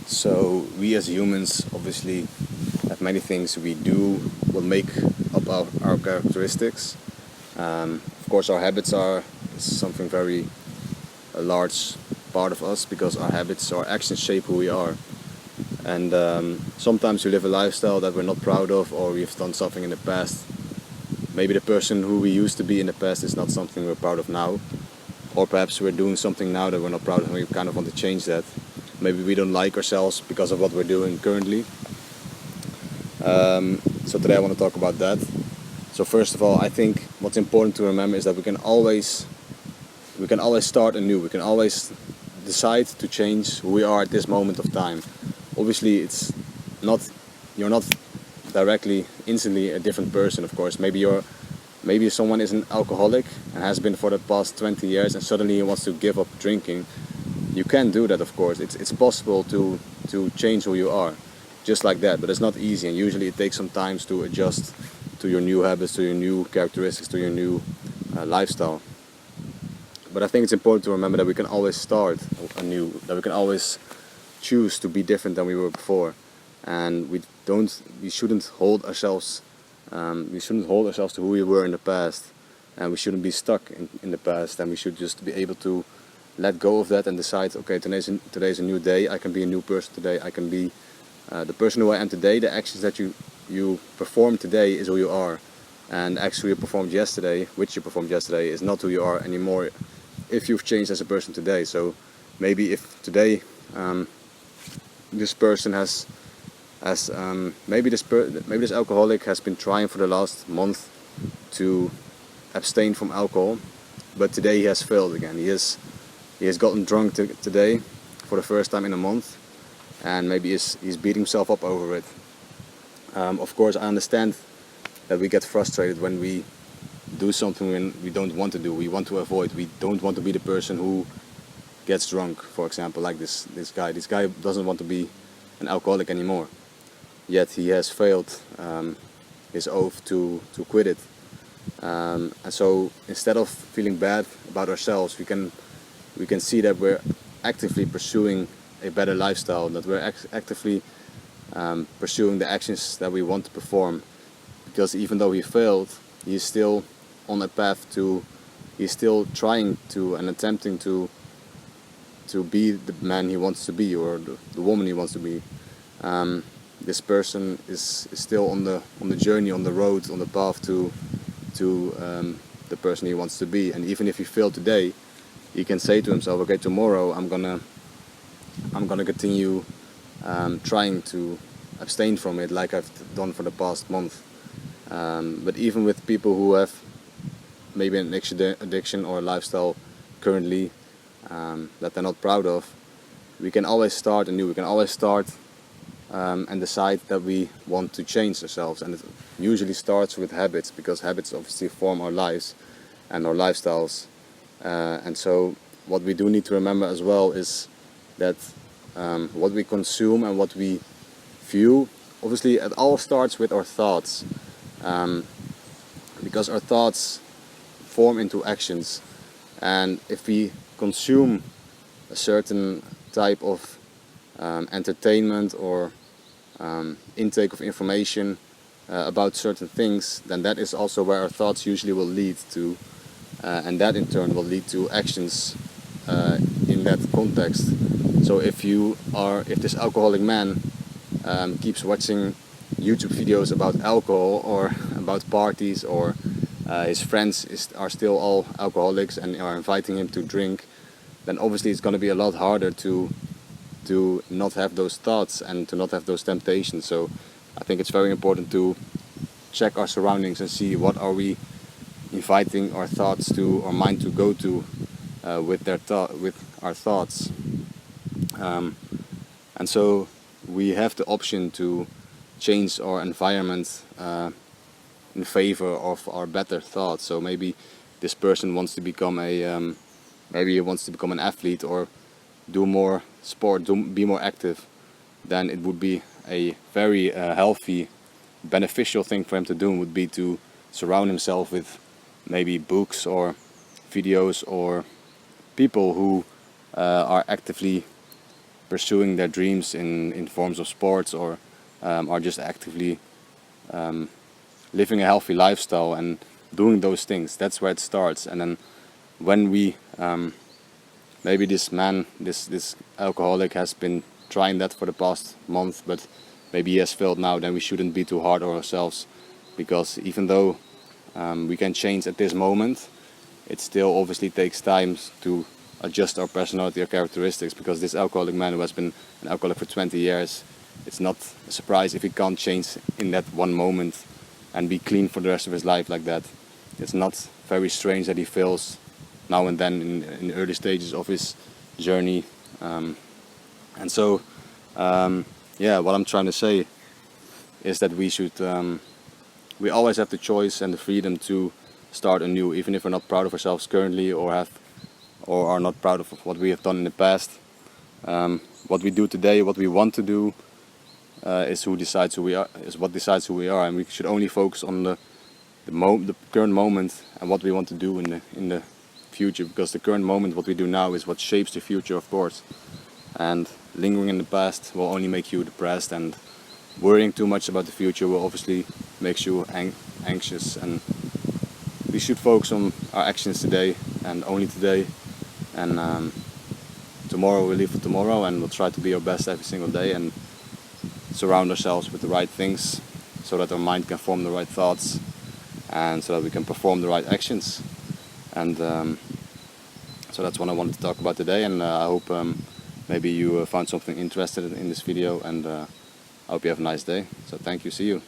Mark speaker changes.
Speaker 1: So we as humans obviously have many things we do will make up our characteristics. Of course, our habits are something very a large part of us because our habits, our actions shape who we are. And sometimes we live a lifestyle that we're not proud of, or we've done something in the past. Maybe the person who we used to be in the past is not something we're proud of now. Or perhaps we're doing something now that we're not proud of and we kind of want to change that. Maybe we don't like ourselves because of what we're doing currently. So today I want to talk about that. So first of all, I think what's important to remember is that we can always start anew. We can always decide to change who we are at this moment of time. Obviously, you're not directly instantly a different person. Of course, maybe someone is an alcoholic and has been for the past 20 years, and suddenly he wants to give up drinking. You can do that, of course. It's possible to change who you are, just like that. But it's not easy, and usually it takes some time to adjust to your new habits, to your new characteristics, to your new lifestyle. But I think it's important to remember that we can always start anew, that we can always choose to be different than we were before, and we shouldn't hold ourselves to who we were in the past, and we shouldn't be stuck in the past, and we should just be able to let go of that and decide, okay, today's a new day. I can be a new person today. I can be the person who I am today. The actions that you perform today is who you are, and actually which you performed yesterday, is not who you are anymore if you've changed as a person today. So maybe if today this person maybe this alcoholic has been trying for the last month to abstain from alcohol, but today he has failed again. He has gotten drunk today for the first time in a month, and maybe he's beating himself up over it. Of course, I understand that we get frustrated when we do something when we don't want to do. We want to avoid. We don't want to be the person who gets drunk, for example, like this guy. This guy doesn't want to be an alcoholic anymore. Yet he has failed his oath to quit it. And so instead of feeling bad about ourselves, we can see that we're actively pursuing a better lifestyle, that we're actively pursuing the actions that we want to perform. Because even though he failed, he's still on a path he's still trying to and attempting to be the man he wants to be, or the woman he wants to be. This person is still on the journey, on the road, on the path to the person he wants to be. And even if he failed today, he can say to himself, okay, tomorrow I'm gonna continue trying to abstain from it like I've done for the past month. But even with people who have maybe an addiction or a lifestyle currently that they're not proud of, we can always start anew. We can always start and decide that we want to change ourselves. And it usually starts with habits, because habits obviously form our lives and our lifestyles. And so what we do need to remember as well is that what we consume and what we view, obviously it all starts with our thoughts, because our thoughts form into actions. And if we consume a certain type of entertainment or intake of information about certain things, then that is also where our thoughts usually will lead to, and that in turn will lead to actions in that context. So if this alcoholic man keeps watching YouTube videos about alcohol or about parties, or his friends are still all alcoholics and are inviting him to drink, then obviously it's going to be a lot harder to not have those thoughts and to not have those temptations. So I think it's very important to check our surroundings and see what are we inviting our thoughts to, our mind to go to with our thoughts. And so we have the option to change our environment in favor of our better thoughts. So maybe this person wants to become maybe he wants to become an athlete or do more sport, be more active. Then it would be a very healthy, beneficial thing for him to do, would be to surround himself with maybe books or videos or people who are actively pursuing their dreams in forms of sports, or are just actively living a healthy lifestyle and doing those things. That's where it starts. And then when we maybe this man, this alcoholic, has been trying that for the past month, but maybe he has failed now, then we shouldn't be too hard on ourselves, because even though we can change at this moment, it still obviously takes time to adjust our personality or characteristics, because this alcoholic man who has been an alcoholic for 20 years, it's not a surprise if he can't change in that one moment and be clean for the rest of his life like that. It's not very strange that he fails now and then in the early stages of his journey. And so, what I'm trying to say is that we always have the choice and the freedom to start anew, even if we're not proud of ourselves currently, or are not proud of what we have done in the past. What we do today, what we want to do, is what decides who we are, and we should only focus on the current moment and what we want to do in the future, because the current moment, what we do now, is what shapes the future, of course. And lingering in the past will only make you depressed, and worrying too much about the future will obviously make you anxious. And we should focus on our actions today and only today, and tomorrow we'll leave for tomorrow, and we'll try to be our best every single day and surround ourselves with the right things so that our mind can form the right thoughts, and so that we can perform the right actions. And so that's what I wanted to talk about today, and I hope maybe you found something interesting in this video, and I hope you have a nice day. So thank you, see you.